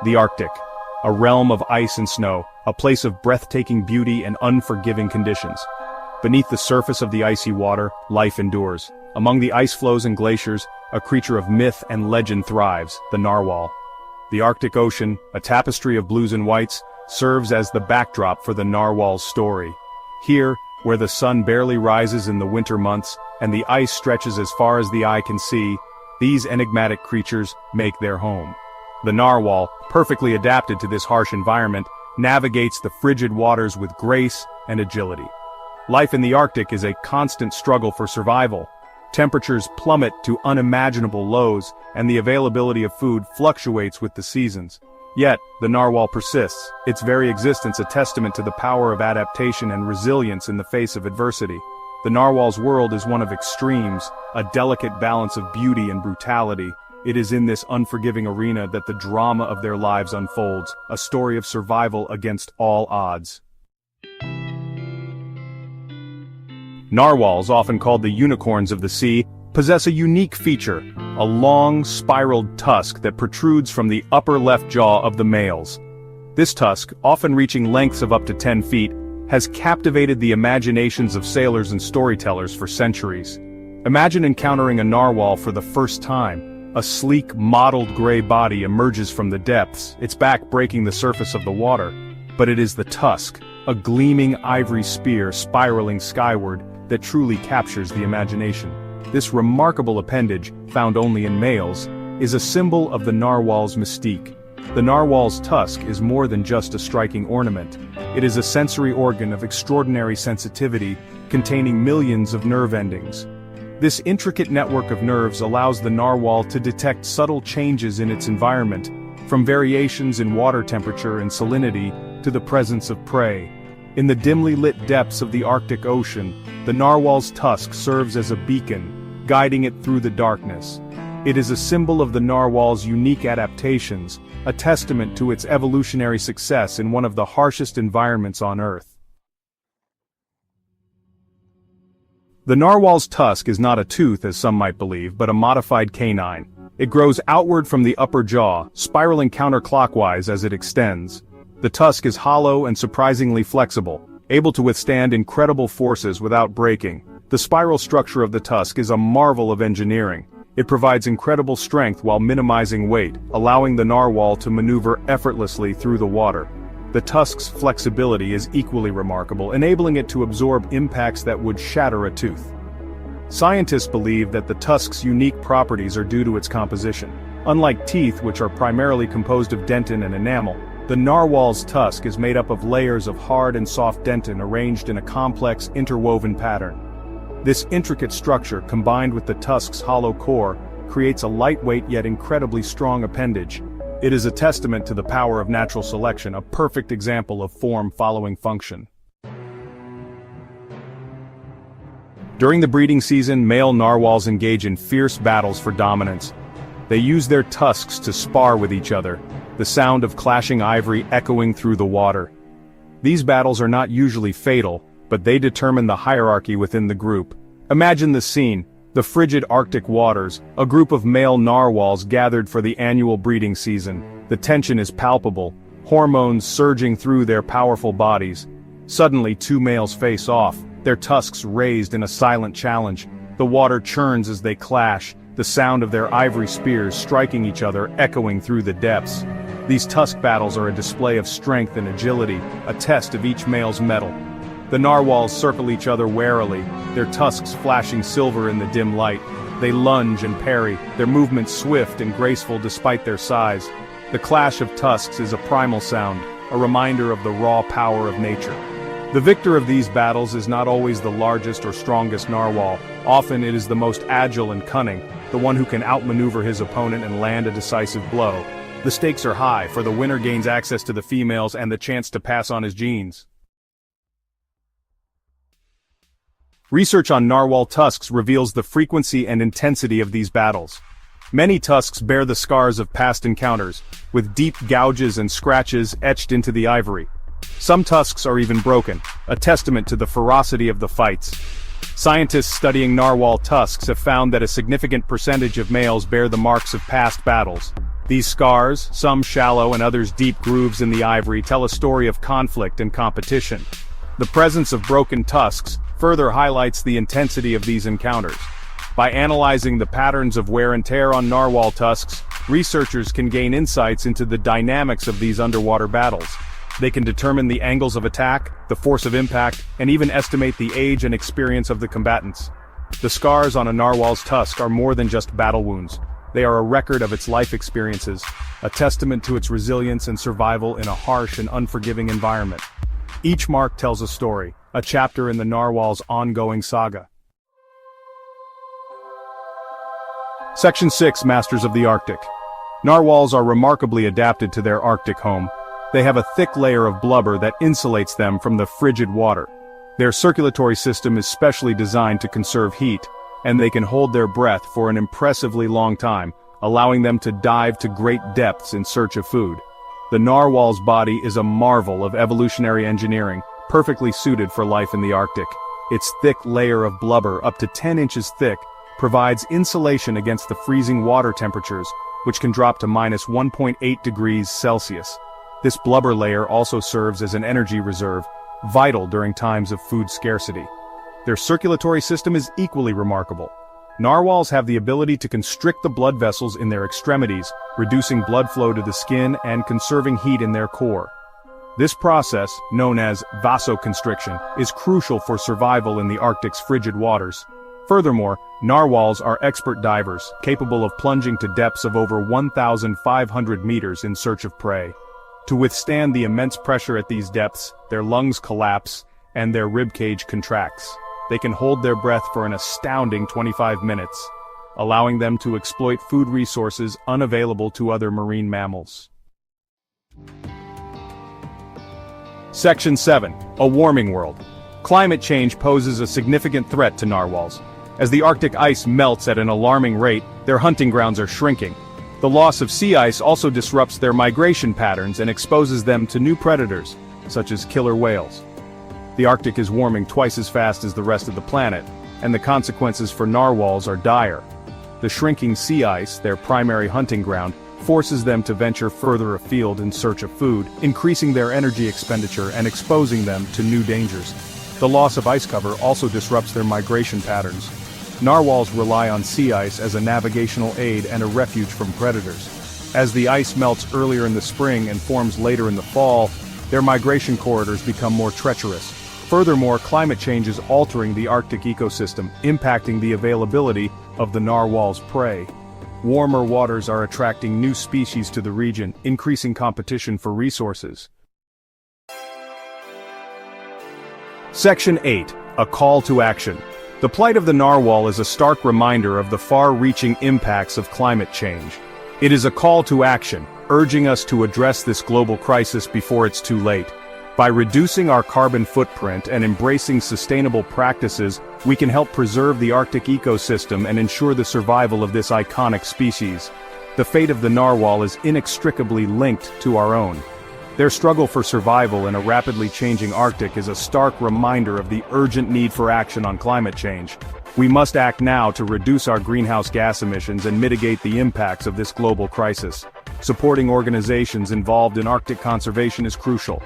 The Arctic, a realm of ice and snow, a place of breathtaking beauty and unforgiving conditions. Beneath the surface of the icy water, life endures. Among the ice floes and glaciers, a creature of myth and legend thrives, the narwhal. The Arctic Ocean, a tapestry of blues and whites, serves as the backdrop for the narwhal's story. Here, where the sun barely rises in the winter months, and the ice stretches as far as the eye can see, these enigmatic creatures make their home. The narwhal, perfectly adapted to this harsh environment, navigates the frigid waters with grace and agility. Life in the Arctic is a constant struggle for survival. Temperatures plummet to unimaginable lows, and the availability of food fluctuates with the seasons. Yet, the narwhal persists, its very existence a testament to the power of adaptation and resilience in the face of adversity. The narwhal's world is one of extremes, a delicate balance of beauty and brutality. It is in this unforgiving arena that the drama of their lives unfolds, a story of survival against all odds. Narwhals, often called the unicorns of the sea, possess a unique feature, a long, spiraled tusk that protrudes from the upper left jaw of the males. This tusk, often reaching lengths of up to 10 feet, has captivated the imaginations of sailors and storytellers for centuries. Imagine encountering a narwhal for the first time. A sleek, mottled gray body emerges from the depths, its back breaking the surface of the water. But it is the tusk, a gleaming ivory spear spiraling skyward, that truly captures the imagination. This remarkable appendage, found only in males, is a symbol of the narwhal's mystique. The narwhal's tusk is more than just a striking ornament. It is a sensory organ of extraordinary sensitivity, containing millions of nerve endings. This intricate network of nerves allows the narwhal to detect subtle changes in its environment, from variations in water temperature and salinity to the presence of prey. In the dimly lit depths of the Arctic Ocean, the narwhal's tusk serves as a beacon, guiding it through the darkness. It is a symbol of the narwhal's unique adaptations, a testament to its evolutionary success in one of the harshest environments on Earth. The narwhal's tusk is not a tooth, as some might believe, but a modified canine. It grows outward from the upper jaw, spiraling counterclockwise as it extends. The tusk is hollow and surprisingly flexible, able to withstand incredible forces without breaking. The spiral structure of the tusk is a marvel of engineering. It provides incredible strength while minimizing weight, allowing the narwhal to maneuver effortlessly through the water. The tusk's flexibility is equally remarkable, enabling it to absorb impacts that would shatter a tooth. Scientists believe that the tusk's unique properties are due to its composition. Unlike teeth, which are primarily composed of dentin and enamel, the narwhal's tusk is made up of layers of hard and soft dentin arranged in a complex, interwoven pattern. This intricate structure, combined with the tusk's hollow core, creates a lightweight yet incredibly strong appendage. It is a testament to the power of natural selection, a perfect example of form following function. During the breeding season, male narwhals engage in fierce battles for dominance. They use their tusks to spar with each other, the sound of clashing ivory echoing through the water. These battles are not usually fatal, but they determine the hierarchy within the group. Imagine the scene: the frigid Arctic waters, a group of male narwhals gathered for the annual breeding season. The tension is palpable, hormones surging through their powerful bodies. Suddenly, two males face off, their tusks raised in a silent challenge. The water churns as they clash, the sound of their ivory spears striking each other echoing through the depths. These tusk battles are a display of strength and agility, a test of each male's mettle. The narwhals circle each other warily, their tusks flashing silver in the dim light. They lunge and parry, their movements swift and graceful despite their size. The clash of tusks is a primal sound, a reminder of the raw power of nature. The victor of these battles is not always the largest or strongest narwhal. Often it is the most agile and cunning, the one who can outmaneuver his opponent and land a decisive blow. The stakes are high, for the winner gains access to the females and the chance to pass on his genes. Research on narwhal tusks reveals the frequency and intensity of these battles. Many tusks bear the scars of past encounters, with deep gouges and scratches etched into the ivory. Some tusks are even broken, a testament to the ferocity of the fights. Scientists studying narwhal tusks have found that a significant percentage of males bear the marks of past battles. These scars, some shallow and others deep grooves in the ivory, tell a story of conflict and competition. The presence of broken tusks further highlights the intensity of these encounters. By analyzing the patterns of wear and tear on narwhal tusks, researchers can gain insights into the dynamics of these underwater battles. They can determine the angles of attack, the force of impact, and even estimate the age and experience of the combatants. The scars on a narwhal's tusk are more than just battle wounds. They are a record of its life experiences, a testament to its resilience and survival in a harsh and unforgiving environment. Each mark tells a story, a chapter in the narwhal's ongoing saga. Section 6, Masters of the Arctic. Narwhals are remarkably adapted to their Arctic home. They have a thick layer of blubber that insulates them from the frigid water. Their circulatory system is specially designed to conserve heat, and they can hold their breath for an impressively long time, allowing them to dive to great depths in search of food. The narwhal's body is a marvel of evolutionary engineering, perfectly suited for life in the Arctic. Its thick layer of blubber, up to 10 inches thick, provides insulation against the freezing water temperatures, which can drop to minus 1.8 degrees Celsius. This blubber layer also serves as an energy reserve, vital during times of food scarcity. Their circulatory system is equally remarkable. Narwhals have the ability to constrict the blood vessels in their extremities, reducing blood flow to the skin and conserving heat in their core. This process, known as vasoconstriction, is crucial for survival in the Arctic's frigid waters. Furthermore, narwhals are expert divers, capable of plunging to depths of over 1,500 meters in search of prey. To withstand the immense pressure at these depths, their lungs collapse and their ribcage contracts. They can hold their breath for an astounding 25 minutes, allowing them to exploit food resources unavailable to other marine mammals. Section 7. A warming world. Climate change poses a significant threat to narwhals. As the Arctic ice melts at an alarming rate, their hunting grounds are shrinking. The loss of sea ice also disrupts their migration patterns and exposes them to new predators, such as killer whales. The Arctic is warming twice as fast as the rest of the planet, and the consequences for narwhals are dire. The shrinking sea ice, their primary hunting ground, forces them to venture further afield in search of food, increasing their energy expenditure and exposing them to new dangers. The loss of ice cover also disrupts their migration patterns. Narwhals rely on sea ice as a navigational aid and a refuge from predators. As the ice melts earlier in the spring and forms later in the fall, their migration corridors become more treacherous. Furthermore, climate change is altering the Arctic ecosystem, impacting the availability of the narwhal's prey. Warmer waters are attracting new species to the region, increasing competition for resources. Section 8. A call to action. The plight of the narwhal is a stark reminder of the far-reaching impacts of climate change. It is a call to action, urging us to address this global crisis before it's too late. By reducing our carbon footprint and embracing sustainable practices, we can help preserve the Arctic ecosystem and ensure the survival of this iconic species. The fate of the narwhal is inextricably linked to our own. Their struggle for survival in a rapidly changing Arctic is a stark reminder of the urgent need for action on climate change. We must act now to reduce our greenhouse gas emissions and mitigate the impacts of this global crisis. Supporting organizations involved in Arctic conservation is crucial.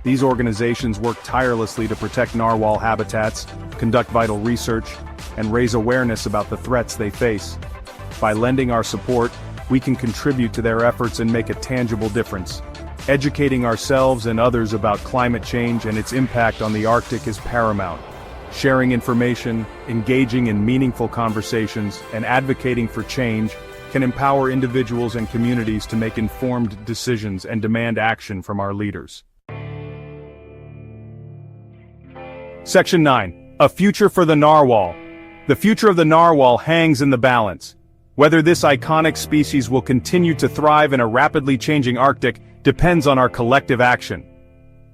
These organizations work tirelessly to protect narwhal habitats, conduct vital research, and raise awareness about the threats they face. By lending our support, we can contribute to their efforts and make a tangible difference. Educating ourselves and others about climate change and its impact on the Arctic is paramount. Sharing information, engaging in meaningful conversations, and advocating for change can empower individuals and communities to make informed decisions and demand action from our leaders. Section 9. A future for the narwhal. The future of the narwhal hangs in the balance. Whether this iconic species will continue to thrive in a rapidly changing Arctic depends on our collective action.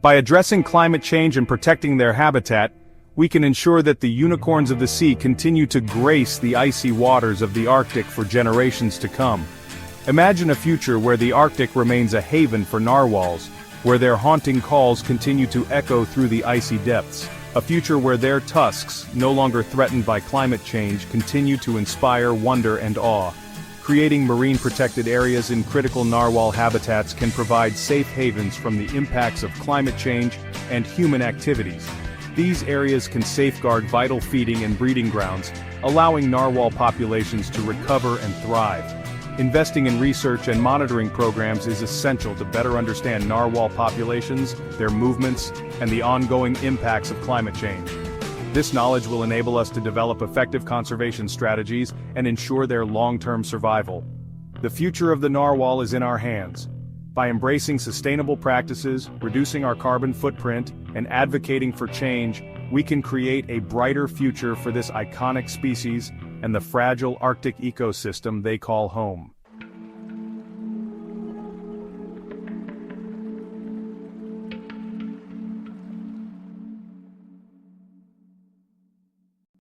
By addressing climate change and protecting their habitat, we can ensure that the unicorns of the sea continue to grace the icy waters of the Arctic for generations to come. Imagine a future where the Arctic remains a haven for narwhals, where their haunting calls continue to echo through the icy depths. A future where their tusks, no longer threatened by climate change, continue to inspire wonder and awe. Creating marine protected areas in critical narwhal habitats can provide safe havens from the impacts of climate change and human activities. These areas can safeguard vital feeding and breeding grounds, allowing narwhal populations to recover and thrive. Investing in research and monitoring programs is essential to better understand narwhal populations, their movements, and the ongoing impacts of climate change. This knowledge will enable us to develop effective conservation strategies and ensure their long-term survival. The future of the narwhal is in our hands. By embracing sustainable practices, reducing our carbon footprint, and advocating for change, we can create a brighter future for this iconic species and the fragile Arctic ecosystem they call home.